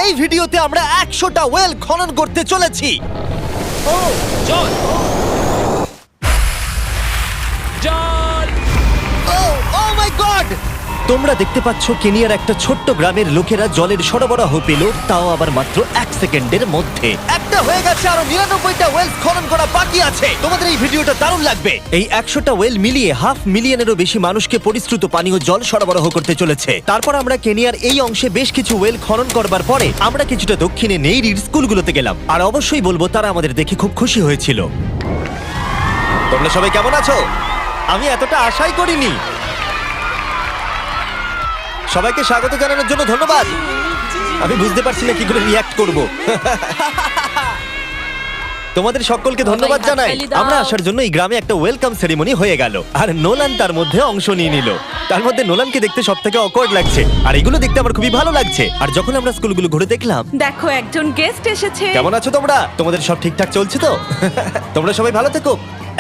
এই ভিডিওতে আমরা 100টা ওয়েল খনন করতে চলেছি। ও জল জল ও মাই গড! তোমরা দেখতে পাচ্ছ কেনিয়ার একটা ছোট্ট গ্রামের লোকেরা জলের সরবরাহ পেল, তাও আবার মাত্র 1 সেকেন্ডের মধ্যে। একটা হয়ে গেছে, আরো 99টা ওয়েল খনন করা বাকি আছে। তোমাদের এই ভিডিওটা দারুণ লাগবে। এই 100টা ওয়েল মিলিয়ে 500,000-এরও বেশি মানুষকে পরিশ্রুত পানীয় জল সরবরাহ করতে চলেছে। তারপর আমরা কেনিয়ার এই অংশে বেশ কিছু ওয়েল খনন করবার পরে আমরা কিছুটা দক্ষিণে নেইরির স্কুলগুলোতে গেলাম, আর অবশ্যই বলবো তারা আমাদের দেখে খুব খুশি হয়েছিল। তোমরা সবাই কেমন আছো? আমি এতটা আশাই করিনি। সবাইকে স্বাগত জানানোর জন্য ধন্যবাদ। আমি বুঝতে পারছি না কি করে রিঅ্যাক্ট করব। তোমাদের সকলকে ধন্যবাদ জানাই। আমরা আসার জন্য এই গ্রামে একটা ওয়েলকাম সেরিমনি হয়ে গেল, আর নোলান তার মধ্যে অংশ নিয়ে নিল। তার মধ্যে নোলানকে দেখতে সবথেকে অকওয়ার্ড লাগছে, আর এগুলো দেখতে আমার খুবই ভালো লাগছে। আর যখন আমরা স্কুলগুলো ঘুরে দেখলাম, দেখো একজন গেস্ট এসেছে। কেমন আছো তোমরা? তোমাদের সব ঠিকঠাক চলছে তো? তোমরা সবাই ভালো থেকো।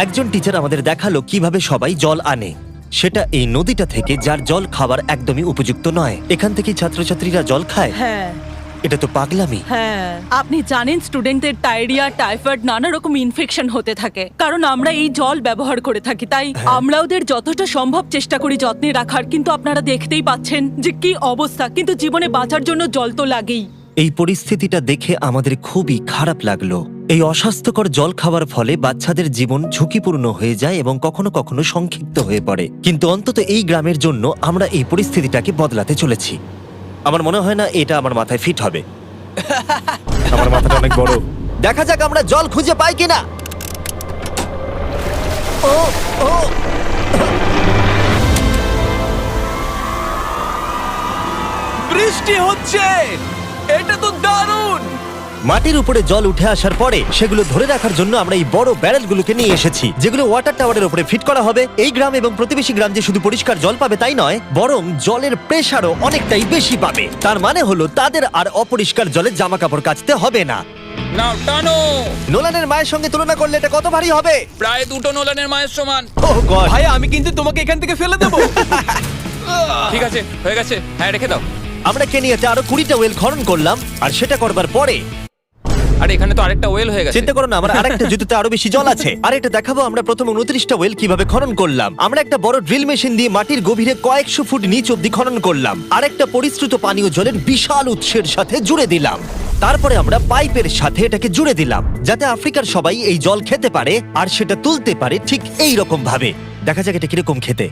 একজন টিচার আমাদের দেখালো কিভাবে সবাই জল আনে। সেটা এই নদীটা থেকে, যার জল খাবার একদমই উপযুক্ত নয়। এখান থেকে ছাত্রছাত্রীরা জল খায়। হ্যাঁ এটা তো পাগলামি। হ্যাঁ, আপনি জানেন স্টুডেন্টদের ডায়রিয়া, টাইফয়েড, নানা রকম ইনফেকশন হতে থাকে, কারণ আমরা এই জল ব্যবহার করে থাকি। তাই আমরা ওদের যতটা সম্ভব চেষ্টা করি যত্নে রাখার, কিন্তু আপনারা দেখতেই পাচ্ছেন যে কি অবস্থা। কিন্তু জীবনে বাঁচার জন্য জল তো লাগেই। এই পরিস্থিতিটা দেখে আমাদের খুবই খারাপ লাগলো। এই অস্বাস্থ্যকর জল খাওয়ার ফলে বাচ্চাদের জীবন ঝুঁকিপূর্ণ হয়ে যায় এবং কখনো কখনো সংক্ষিপ্ত হয়ে পড়ে। কিন্তু অন্তত এই গ্রামের জন্য আমরা এই পরিস্থিতিটাকে বদলাতে চলেছি। আমার মনে হয় না এটা আমার মাথায় ফিট হবে। আমার মাথাটা অনেক বড়। দেখা যাক আমরা জল খুঁজে পাই কিনা। ও ও বৃষ্টি হচ্ছে, এটা তো দারুণ। মাটির উপরে জল উঠে আসার পরে সেগুলো ধরে রাখার জন্য আমরা এই বড় ব্যারেলগুলোকে নিয়ে এসেছি, যেগুলো ওয়াটার টাওয়ারের উপরে ফিট করা হবে। এই গ্রাম এবং প্রতিবেশী গ্রাম যে শুধু পরিষ্কার জল পাবে তাই নয়, বরং জলের প্রেসারও অনেকটাই বেশি পাবে। তার মানে হলো তাদের আর অপরিষ্কার জলে জামা কাপড় কাচতে হবে না। নাও টানো। নোলানের মায়ের সঙ্গে তুলনা করলে এটা কত ভারী হবে? প্রায় 2টো নোলানের মায়ের সমান। ওহ গড! ভাই আমি কিন্তু তোমাকে এখান থেকে ফেলে দেবো। ঠিক আছে, হয়ে গেছে। হ্যাঁ, রেখে দাও। আমরা কেনিয়াতে আরো 20টা ওয়েল খনন করলাম, আর সেটা করবার পরে আরে এখানে তো আরেকটা ওয়েল হয়ে গেছে। চিন্তা করো না, আমার আরেকটা জুতোতে আরো বেশি জল আছে। আর এটা দেখাবো আমরা প্রথম 29টা ওয়েল কিভাবে খনন করলাম। আমরা একটা বড় ড্রিল মেশিন দিয়ে মাটির গভীরে কয়েকশো ফুট নিচ অব্দি খনন করলাম, আর একটা পরিশ্রুত পানীয় জলের বিশাল উৎসের সাথে জুড়ে দিলাম। তারপরে আমরা পাইপের সাথে এটাকে জুড়ে দিলাম, যাতে আফ্রিকার সবাই এই জল খেতে পারে আর সেটা তুলতে পারে ঠিক এই রকম ভাবে। দেখা যাক এটা কিরকম খেতে।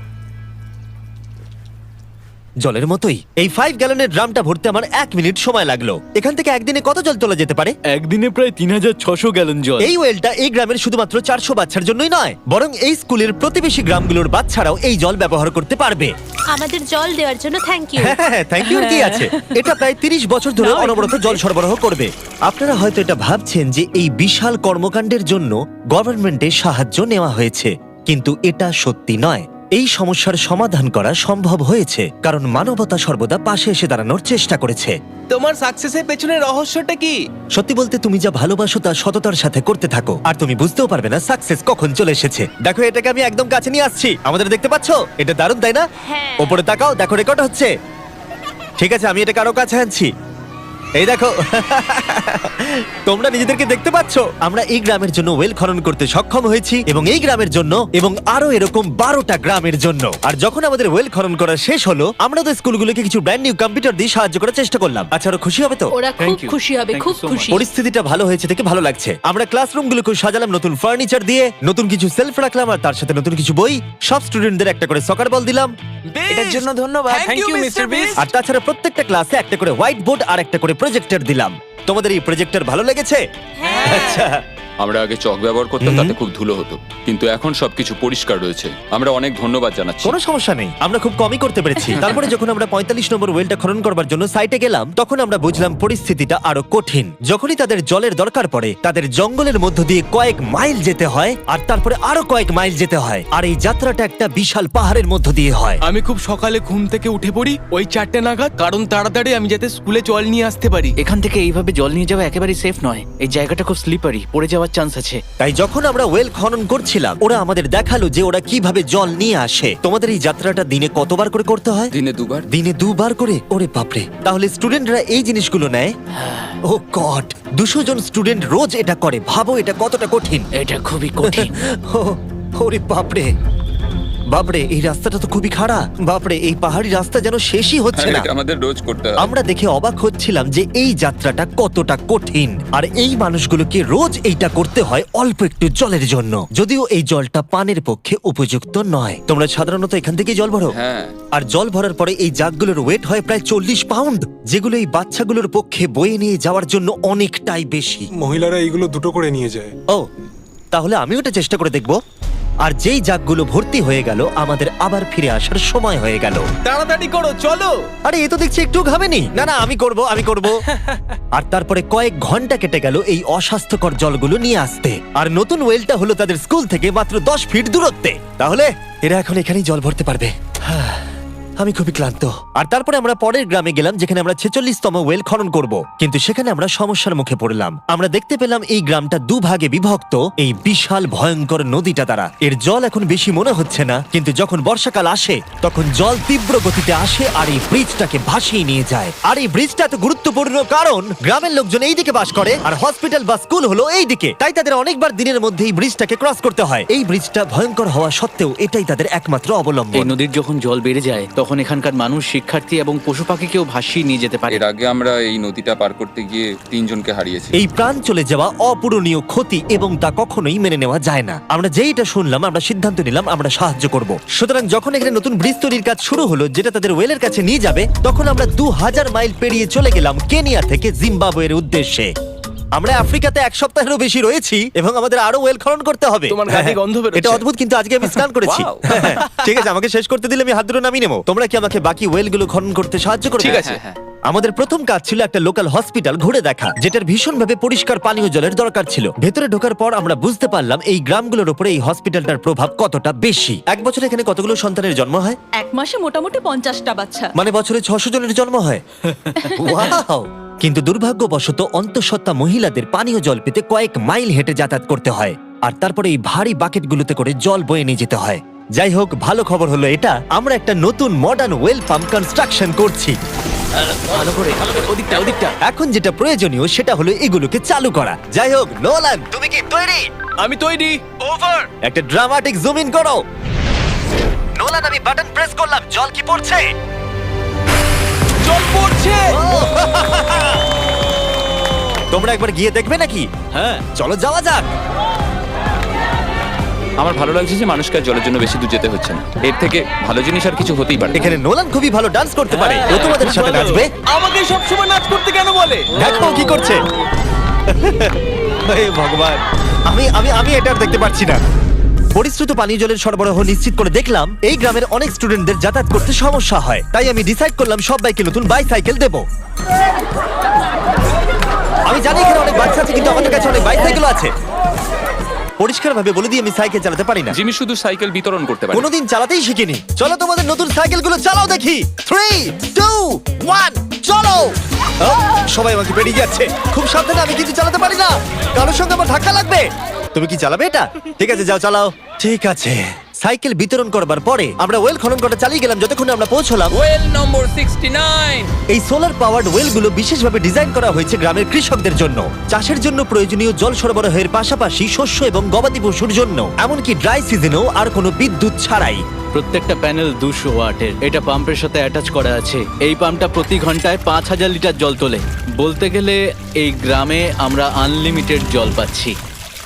জলের মতোই। এই 5 গ্যালনের ড্রামটা ভরতে আমার 1 মিনিট সময় লাগলো। এখান থেকে একদিনে কত জল তোলা যেতে পারে? একদিনে প্রায় 3600 গ্যালন জল। এই ওয়েলটা এই গ্রামের শুধুমাত্র 400 বাচ্চার জন্যই নয়, বরং এই স্কুলের প্রতিবেশী গ্রামগুলোর বাচ্চারাও এই জল ব্যবহার করতে পারবে। আমাদের জল দেওয়ার জন্য থ্যাংক ইউ। হ্যাঁ, থ্যাংক ইউ কি আছে। এটা প্রায় 30 বছর ধরে অনবরত জল সরবরাহ করবে। আপনারা হয়তো এটা ভাবছেন যে এই বিশাল কর্মকাণ্ডের জন্য গভর্নমেন্টের সাহায্য নেওয়া হয়েছে, কিন্তু এটা সত্যি নয়। এই সমস্যার সমাধান করা সম্ভব হয়েছে কারণ মানবতা সর্বদা পাশে এসে দাঁড়ানোর চেষ্টা করেছে। তোমার সাকসেসের পেছনে রহস্যটা কি? সত্যি বলতে, তুমি যা ভালোবাসো তা সততার সাথে করতে থাকো, আর তুমি বুঝতেও পারবে না সাকসেস কখন চলে এসেছে। দেখো, এটাকে আমি একদম কাছে নিয়ে আসছি। আমাদের দেখতে পাচ্ছো? এটা দারুণ, তাই না? হ্যাঁ। ওপরে তাকাও, দেখো রেকর্ড হচ্ছে। ঠিক আছে, আমি এটাকে আরো কাছে আনছি। এই দেখো। তোমরা নিজেদেরকে দেখতে পাচ্ছো? আমরা এই গ্রামের জন্য ওয়েল খনন করতে সক্ষম হয়েছি, এবং এই গ্রামের জন্য, এবং আরো এরকম 12টা গ্রামের জন্য। আর যখন আমাদের ওয়েল খনন করা শেষ হলো, আমরা তো স্কুলগুলোকে কিছু ব্র্যান্ড নিউ কম্পিউটার দিয়ে সাহায্য করার চেষ্টা করলাম। আচ্ছা, ওরা খুশি হবে তো? ওরা খুব Thank you. খুশি হবে, Thank খুব you so খুশি। পরিস্থিতিটা ভালো হয়েছে থেকে ভালো লাগছে। আমরা ক্লাসরুমগুলোকে সাজালাম নতুন ফার্নিচার দিয়ে, নতুন কিছু সেলফ রাখলাম, আর তার সাথে নতুন কিছু বই। সব স্টুডেন্টদের একটা করে সকার বল দিলাম। এটার জন্য ধন্যবাদ। Thank you, Mr. Beast. আর তাছাড়া প্রত্যেকটা ক্লাসে একটা করে হোয়াইট বোর্ড আর একটা করে প্রজেক্টর দিলাম। তোমাদের এই প্রজেক্টর ভালো লেগেছে? আচ্ছা। আমরা আগে চক ব্যবহার করতাম, তাতে খুব ধুলো হতো, কিন্তু এখন সবকিছু পরিষ্কার রয়েছে। আমরা অনেক ধন্যবাদ জানাচ্ছি। কোনো সমস্যা নেই, আমরা খুব কমই করতে পেরেছি। তারপরে যখন আমরা 45 নম্বর ওয়েলটা খনন করবার জন্য সাইটে গেলাম, তখন আমরা বুঝলাম পরিস্থিতিটা আরো কঠিন। যখনই তাদের জলের দরকার পড়ে, তাদের জঙ্গলের মধ্য দিয়ে কয়েক মাইল যেতে হয়, আর তারপরে আরো কয়েক মাইল যেতে হয়, আর এই যাত্রাটা একটা বিশাল পাহাড়ের মধ্য দিয়ে হয়। আমি খুব সকালে ঘুম থেকে উঠে পড়ি ওই 4টে নাগাদ, কারণ তাড়াতাড়ি আমি যাতে স্কুলে জল নিয়ে আসতে পারি। এখান থেকে এইভাবে জল নিয়ে যাওয়া একেবারেই সেফ নয়। এই জায়গাটা খুব স্লিপারি, পড়ে যাওয়ার হওয়ার চান্স আছে। তাই যখন আমরা ওয়েল খনন করছিলাম ওরা আমাদের দেখালো যে ওরা কিভাবে জল নিয়ে আসে। তোমাদের এই যাত্রাটা দিনে কতবার করে করতে হয়? দিনে 2 বার। দিনে 2 বার করে? ওরে বাপরে, তাহলে স্টুডেন্টরা এই জিনিসগুলো নেয়? ও গড, 200 জন স্টুডেন্ট রোজ এটা করে। ভাবো এটা কতটা কঠিন। এটা খুবই কঠিন। ওরে বাপরে, বাপরে এই রাস্তাটা তো খুবই খাড়া। বাপরে, এই পাহাড়ি রাস্তা যেন শেষই হচ্ছে আর না। এটা আমাদের রোজ করতে হয়। আমরা দেখে অবাক হচ্ছিলাম যে এই যাত্রাটা কতটা কঠিন, আর এই মানুষগুলোকে রোজ এইটা করতে হয় অল্প একটু জলের জন্য। যদিও এই জলটা পানের পক্ষে উপযুক্ত নয়। তোমরা সাধারণত এখান থেকে জল ভরো, হ্যাঁ। আর জল ভরার পরে এই জাগগুলোর ওয়েট হয় প্রায় 40 পাউন্ড, যেগুলো এই বাচ্চাগুলোর পক্ষে বয়ে নিয়ে যাওয়ার জন্য অনেকটাই বেশি। মহিলারা এইগুলো দুটো করে নিয়ে যায়। ও, তাহলে আমি ওটা চেষ্টা করে দেখব। আর যেই জাগগুলো ভর্তি হয়ে গেল, আমাদের আবার ফিরে আসার সময় হয়ে গেল। তাড়াতাড়ি করো, চলো। আরে এ তো দেখছি একটু ঘামেনি। না না, আমি করব। আর তারপরে কয়েক ঘন্টা কেটে গেল এই অস্বাস্থ্যকর জলগুলো নিয়ে আসতে। আর নতুন ওয়েলটা হলো তাদের স্কুল থেকে মাত্র 10 ফিট দূরত্বে। তাহলে এরা এখন এখানেই জল ভরতে পারবে। আমি খুবই ক্লান্ত। আর তারপরে আমরা পরের গ্রামে গেলাম, যেখানে আমরা 46তম ওয়েল খনন করব। কিন্তু সেখানে আমরা সমস্যার মুখে পড়লাম। আমরা দেখতে পেলাম এই গ্রামটা 2 ভাগে বিভক্ত এই বিশাল ভয়ঙ্কর নদীটা দ্বারা। এর জল এখন বেশি মনে হচ্ছে না, কিন্তু যখন বর্ষাকাল আসে তখন জল তীব্র গতিতে আসে আর এই ব্রিজটাকে ভাসিয়ে নিয়ে যায়। আর এই ব্রিজটা এত গুরুত্বপূর্ণ কারণ গ্রামের লোকজন এই দিকে বাস করে আর হসপিটাল বা স্কুল হলো এই দিকে। তাই তাদের অনেকবার দিনের মধ্যে এই ব্রিজটাকে ক্রস করতে হয়। এই ব্রিজটা ভয়ঙ্কর হওয়া সত্ত্বেও এটাই তাদের একমাত্র এই অবলম্বন। নদীর যখন জল বেড়ে যায় তখন এখানকার মানুষ, শিক্ষার্থী এবং পশু পাখিকেও ভাসিয়ে নিয়ে যেতে পারে। এর আগে আমরা এই নদীটা পার করতে গিয়ে 3 জনকে হারিয়েছি। এই প্রাণ চলে যাওয়া অপূরণীয় ক্ষতি, এবং তা কখনোই মেনে নেওয়া যায় না। আমরা যেইটা শুনলাম আমরা সিদ্ধান্ত নিলাম আমরা সাহায্য করব। সুতরাং যখন এখানে নতুন ব্রিজ তৈরির কাজ শুরু হলো, যেটা তাদের ওয়েলের কাছে নিয়ে যাবে, তখন আমরা 2000 মাইল পেরিয়ে চলে গেলাম কেনিয়া থেকে জিম্বাবুয়ের উদ্দেশ্যে। আমরা আফ্রিকাতে 1 সপ্তাহেরও বেশি রয়েছি এবং আমাদের আরো ওয়েল খনন করতে হবে। তোমার গাড়ি গন্ধ বেরোচ্ছে। এটা অদ্ভুত, কিন্তু আজকে আমি স্নান করেছি। Wow. ঠিক আছে, আমাকে শেষ করতে দিলে আমি হাত দুটো নামিয়ে নেবো। তোমরা কি আমাকে বাকি ওয়েলগুলো খনন করতে সাহায্য করবে? ঠিক আছে। আমাদের প্রথম কাজ ছিল একটা লোকাল হসপিটাল ঘুরে দেখা, যেটার ভীষণভাবে পরিষ্কার পানীয় জলের দরকার ছিল। ভেতরে ঢোকার পর আমরা বুঝতে পারলাম এই গ্রামগুলোর উপরে এই হসপিটালটার প্রভাব কতটা বেশি। এক বছরে এখানে কতগুলো সন্তানের জন্ম হয়? এক মাসে মোটামুটি 50টা বাচ্চা। মানে বছরে 600 জনের জন্ম হয়। ওয়াও! কিন্তু দুর্ভাগ্যবশত অন্তঃসত্ত্বা মহিলাদের পানীয় জল পেতে কয়েক মাইল হেঁটে যাতায়াত করতে হয়, আর তারপরে এই ভারী বাকেটগুলোতে করে জল বয়ে নিয়ে যেতে হয়। যাই হোক, ভালো খবর হলো এটা, আমরা একটা নতুন মডার্ন ওয়েল পাম্প কনস্ট্রাকশন করছি। ভালো করে, ওদিকটা। এখন যেটা প্রয়োজনীয় সেটা হলো এগুলোকে চালু করা। যাই হোক, নোলান তুমি কি তৈরি? আমি তৈরি। ওভার। একটা ড্রামাটিক জুম ইন করো। নোলান, আমি বাটন প্রেস করলাম, জল কি পড়ছে? জল পড়ছে। তোমরা একবার গিয়ে দেখবে নাকি? হ্যাঁ, চলো যাওয়া যাক। আমার ভালো লাগছে যে মানুষকে আর জলের জন্য বেশি দূর যেতে হচ্ছে না। এর থেকে ভালো জিনিস আর কিছু হতেই পারে না। এখানে নোলান খুবই ভালো ডান্স করতে পারে। ও তোমাদের সাথে নাচবে। আমাকে সবসময় নাচ করতে কেন বলে? দেখো ও কি করছে। হে ভগবান, আমি আমি আমি এটা আর দেখতে পাচ্ছি না। পরিশ্রুত পানীয় জলের সরবরাহ নিশ্চিত করে দেখলাম এই গ্রামের অনেক স্টুডেন্টদের যাতায়াত করতে সমস্যা হয়। তাই আমি ডিসাইড করলাম সবাইকে নতুন বাইসাইকেল দেব। আমি জানি এখানে অনেক বাচ্চা আছে, কিন্তু আমাদের কাছে অনেক বাইসাইকেলও আছে। পরিষ্কারভাবে বলে দিই আমি সাইকেল চালাতে পারি না। জিমি শুধু সাইকেল বিতরণ করতে পারে। কোনোদিন চালাতেই শিখিনি। চলো তোমাদের নতুন সাইকেলগুলো চালাও দেখি। 3, 2, 1, চলো। ও, সবাই আমাকে বেরিয়ে যাচ্ছে। খুব সাবধানে, আমি কিছু চালাতে পারি না। কারোর সঙ্গে আমার ধাক্কা লাগবে। তুমি কি চালাবে এটা? ঠিক আছে, যাও চালাও। ঠিক আছে। সাইকেল বিতরণ করবার পরে আমরা ওয়েল খনন করা চালিয়ে গেলাম যতক্ষণ আমরা পৌঁছলাম। ওয়েল নম্বর 69। এই সোলার পাওয়ার্ড ওয়েলগুলো বিশেষভাবে ডিজাইন করা হয়েছে গ্রামের কৃষকদের জন্য। চাষের জন্য প্রয়োজনীয় জল সরবরাহের পাশাপাশি শস্য এবং গবাদি পশুর জন্য, এমনকি ড্রাই সিজনেও আর কোনো বিদ্যুৎ ছাড়াই। প্রত্যেকটা প্যানেল 200 ওয়াটের। এটা পাম্পের সাথে অ্যাটাচ করা আছে। এই পাম্পটা প্রতি ঘন্টায় 5000 লিটার জল তোলে। বলতে গেলে এই গ্রামে আমরা আনলিমিটেড জল পাচ্ছি।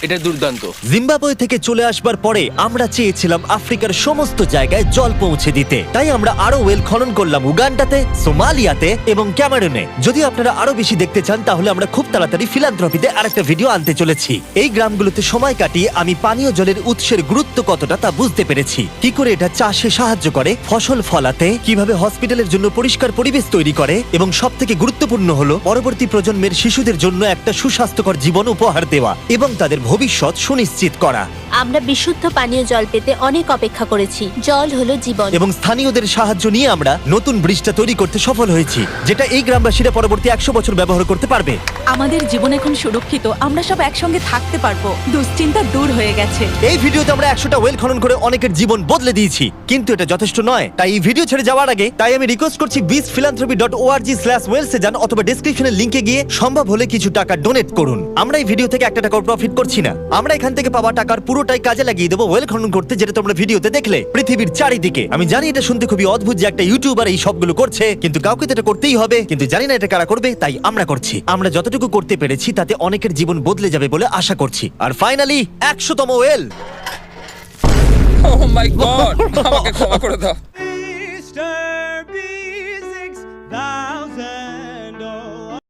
এটা দুর্দান্ত। জিম্বাবুয়ে থেকে চলে আসবার পরে আমরা চেয়েছিলাম আফ্রিকার সমস্ত জায়গায় জল পৌঁছে দিতে। তাই আমরা আরো ওয়েল খনন করলাম উগান্ডাতে, সোমালিয়াতে এবং ক্যামেরুনে। যদি আপনারা আরো বেশি দেখতে চান তাহলে আমরা খুব তাড়াতাড়ি ফিলান্থ্রপিতে আরেকটা ভিডিও আনতে চলেছি। এই গ্রামগুলোতে সময় কাটিয়ে আমি পানীয় জলের উৎসের গুরুত্ব কতটা তা বুঝতে পেরেছি। কি করে এটা চাষে সাহায্য করে, ফসল ফলাতে, কিভাবে হসপিটালের জন্য পরিষ্কার পরিবেশ তৈরি করে, এবং সবথেকে গুরুত্বপূর্ণ হলো পরবর্তী প্রজন্মের শিশুদের জন্য একটা সুস্বাস্থ্যকর জীবন উপহার দেওয়া এবং তাদের ভবিষ্যৎ সুনিশ্চিত করা আমরা বিশুদ্ধ পানীয় জল পেতে অনেক অপেক্ষা করেছি। জল হলো জীবন। এবং স্থানীয়দের সাহায্য নিয়ে আমরা নতুন ব্রিজটা তৈরি করতে সফল হয়েছি, যেটা এই গ্রামবাসীরা পরবর্তী 100 বছর ব্যবহার করতে পারবে। আমাদের জীবন এখন সুরক্ষিত, আমরা সব একসঙ্গে থাকতে পারবো, দুশ্চিন্তা দূর হয়ে গেছে। এই ভিডিওতে আমরা 100টা ওয়েল খনন করে অনেকের জীবন বদলে দিয়েছি, কিন্তু এটা যথেষ্ট নয়। তাই এই ভিডিও ছেড়ে যাওয়ার আগে আমি রিকোয়েস্ট করছি beastphilanthropy.org/wellsে যান অথবা ডেসক্রিপশনের লিংকে গিয়ে সম্ভব হলে কিছু টাকা ডোনেট করুন। আমরা এই ভিডিও থেকে 1 টাকাও প্রফিট করছি না, আমরা এখান থেকে পাওয়া টাকার পুরোটাই কাজে লাগিয়ে দেবো ওয়েল খনন করতে, যেটা তোমরা ভিডিওতে দেখলে পৃথিবীর চারিদিকে। আমি জানি এটা শুনতে খুবই অদ্ভুত যে একটা ইউটিউবার এই সবগুলো করছে, কিন্তু কাউকে তো এটা করতেই হবে। কিন্তু জানি না এটা কারা করবে, তাই আমরা করছি। আমরা যতটুকু করতে পেরেছি তাতে অনেকের জীবন বদলে যাবে বলে আশা করছি। আর ফাইনালি 100তম ওয়েল। ও মাই গড, আমাকে ক্ষমা করে দাও।